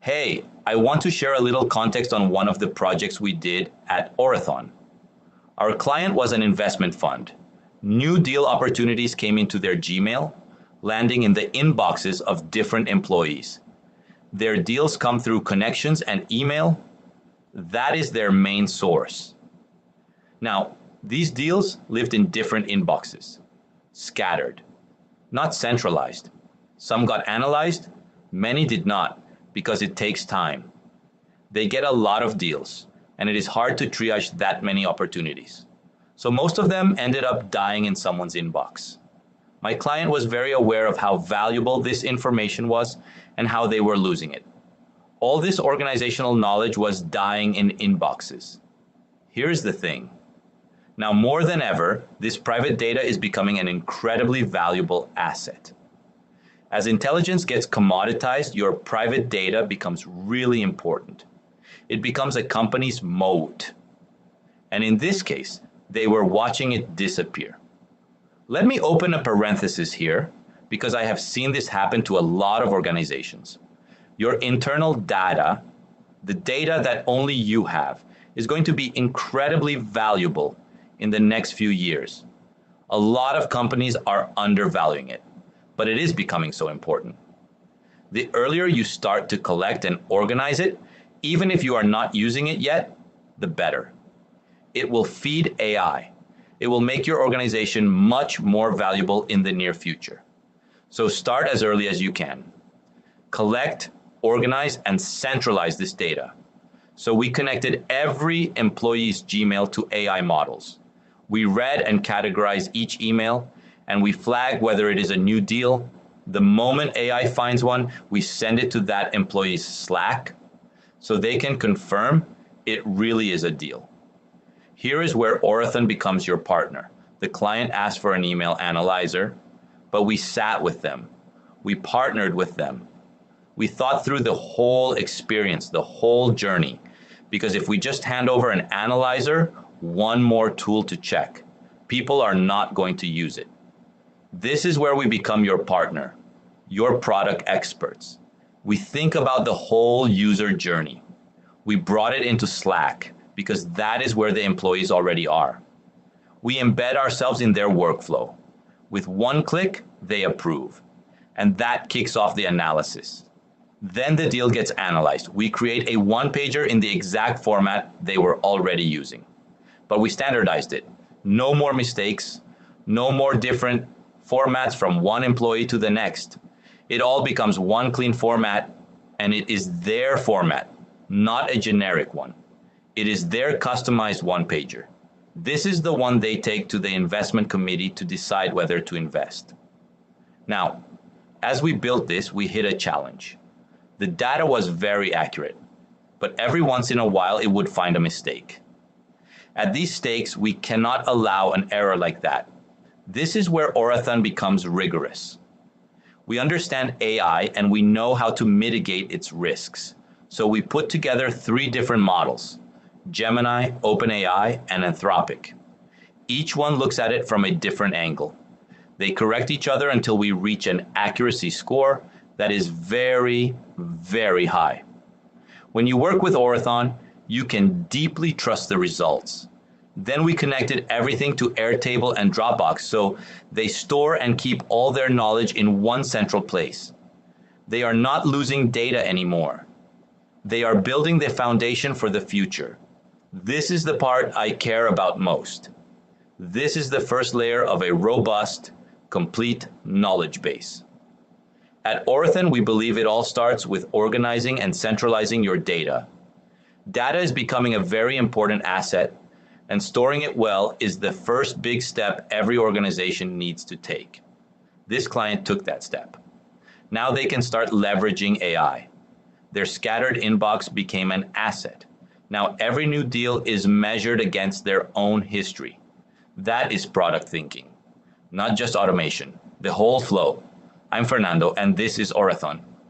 Hey, I want to share a little context on one of the projects we did at Orathon. Our client was an investment fund. New deal opportunities came into their Gmail, landing in the inboxes of different employees. Their deals come through connections and email. That is their main source. Now, these deals lived in different inboxes, scattered, not centralized. Some got analyzed, many did not, because it takes time. They get a lot of deals, and it is hard to triage that many opportunities. So most of them ended up dying in someone's inbox. My client was very aware of how valuable this information was and how they were losing it. All this organizational knowledge was dying in inboxes. Here's the thing. Now more than ever, this private data is becoming an incredibly valuable asset. As intelligence gets commoditized, your private data becomes really important. It becomes a company's moat. And in this case, they were watching it disappear. Let me open a parenthesis here because I have seen this happen to a lot of organizations. Your internal data, the data that only you have, is going to be incredibly valuable in the next few years. A lot of companies are undervaluing it, but it is becoming so important. The earlier you start to collect and organize it, even if you are not using it yet, the better. It will feed AI. It will make your organization much more valuable in the near future. So start as early as you can. Collect, organize, and centralize this data. So we connected every employee's Gmail to AI models. We read and categorized each email, and we flag whether it is a new deal. The moment AI finds one, we send it to that employee's Slack so they can confirm it really is a deal. Here is where Orathon becomes your partner. The client asked for an email analyzer, but we sat with them. We partnered with them. We thought through the whole experience, the whole journey. Because if we just hand over an analyzer, one more tool to check, people are not going to use it. This is where we become your partner, your product experts. We think about the whole user journey. We brought it into Slack because that is where the employees already are. We embed ourselves in their workflow. With one click, they approve. And that kicks off the analysis. Then the deal gets analyzed. We create a one-pager in the exact format they were already using. But we standardized it. No more mistakes, no more different formats from one employee to the next. It all becomes one clean format, and it is their format, not a generic one. It is their customized one-pager. This is the one they take to the investment committee to decide whether to invest. Now, as we built this, we hit a challenge. The data was very accurate, but every once in a while it would find a mistake. At these stakes, we cannot allow an error like that. This is where Orathon becomes rigorous. We understand AI and we know how to mitigate its risks. So we put together 3 different models: Gemini, OpenAI, and Anthropic. Each one looks at it from a different angle. They correct each other until we reach an accuracy score that is very, very high. When you work with Orathon, you can deeply trust the results. Then we connected everything to Airtable and Dropbox so they store and keep all their knowledge in one central place. They are not losing data anymore. They are building the foundation for the future. This is the part I care about most. This is the first layer of a robust, complete knowledge base. At Orathon, we believe it all starts with organizing and centralizing your data. Data is becoming a very important asset, and storing it well is the first big step every organization needs to take. This client took that step. Now they can start leveraging AI. Their scattered inbox became an asset. Now every new deal is measured against their own history. That is product thinking, not just automation, the whole flow. I'm Fernando, and this is Orathon.